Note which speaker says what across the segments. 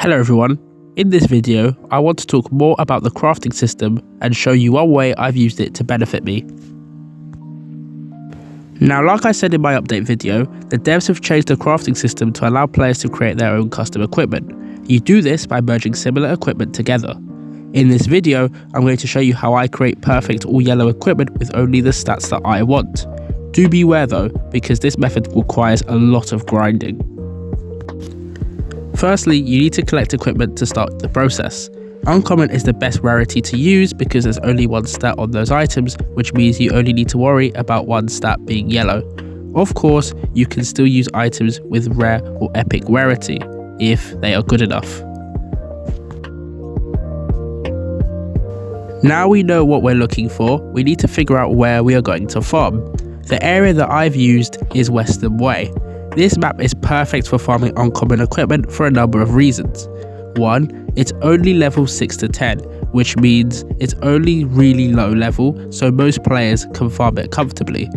Speaker 1: Hello everyone, in this video I want to talk more about the crafting system and show you one way I've used it to benefit me. Now, like I said in my update video, the devs have changed the crafting system to allow players to create their own custom equipment. You do this by merging similar equipment together. In this video, I'm going to show you how I create perfect all yellow equipment with only the stats that I want. Do beware though, because this method requires a lot of grinding. Firstly, you need to collect equipment to start the process. Uncommon is the best rarity to use because there's only one stat on those items, which means you only need to worry about one stat being yellow. Of course, you can still use items with rare or epic rarity, if they are good enough. Now we know what we're looking for, we need to figure out where we are going to farm. The area that I've used is Western Way. This map is perfect for farming uncommon equipment for a number of reasons. 1. It's only level 6 to 10, which means it's only really low level, so most players can farm it comfortably.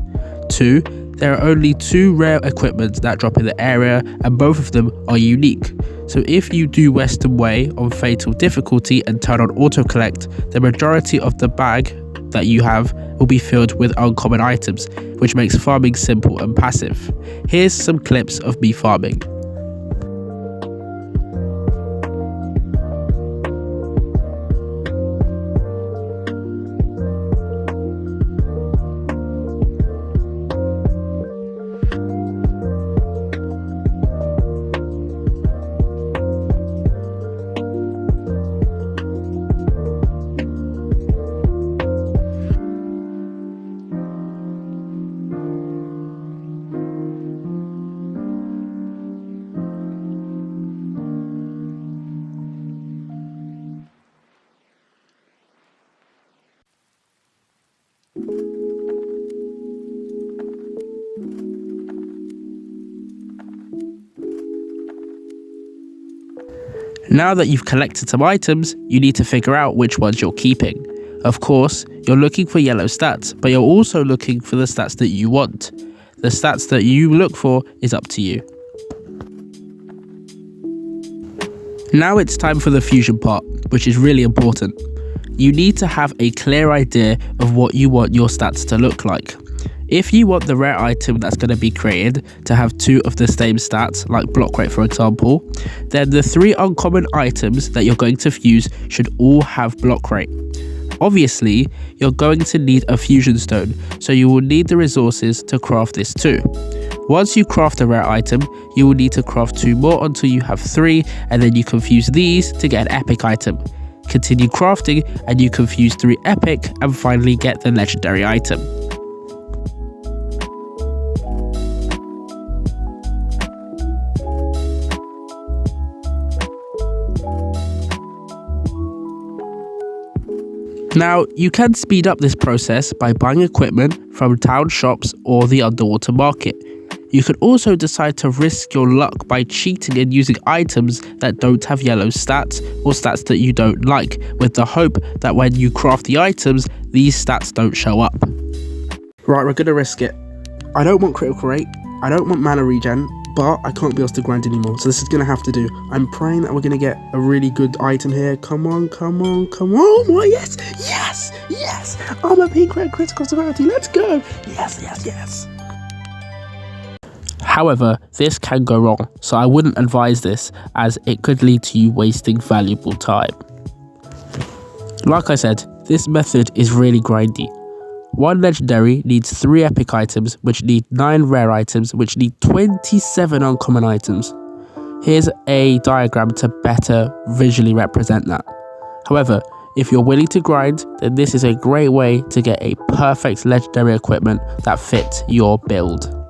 Speaker 1: 2. There are only 2 rare equipments that drop in the area, and both of them are unique. So if you do Western Way on Fatal difficulty and turn on auto collect, the majority of the bag that you have will be filled with uncommon items, which makes farming simple and passive. Here's some clips of me farming. Now that you've collected some items, you need to figure out which ones you're keeping. Of course, you're looking for yellow stats, but you're also looking for the stats that you want. The stats that you look for is up to you. Now it's time for the fusion part, which is really important. You need to have a clear idea of what you want your stats to look like. If you want the rare item that's going to be created to have 2 of the same stats, like block rate for example, then the 3 uncommon items that you're going to fuse should all have block rate. Obviously, you're going to need a fusion stone, so you will need the resources to craft this too. Once you craft a rare item, you will need to craft 2 more until you have 3, and then you can fuse these to get an epic item. Continue crafting and you can fuse 3 epic and finally get the legendary item. Now, you can speed up this process by buying equipment from town shops or the underwater market. You can also decide to risk your luck by cheating and using items that don't have yellow stats or stats that you don't like, with the hope that when you craft the items, these stats don't show up. Right, we're gonna risk it. I don't want critical rate, I don't want mana regen, but I can't be asked to grind anymore, so this is gonna have to do. I'm praying that we're gonna get a really good item here. Come on, come on, come on. Oh, yes, yes, yes. I'm a pink red critical severity. Let's go. Yes, yes, yes. However, this can go wrong, so I wouldn't advise this as it could lead to you wasting valuable time. Like I said, this method is really grindy. 1 legendary needs 3 epic items, which need 9 rare items, which need 27 uncommon items. Here's a diagram to better visually represent that. However, if you're willing to grind, then this is a great way to get a perfect legendary equipment that fits your build.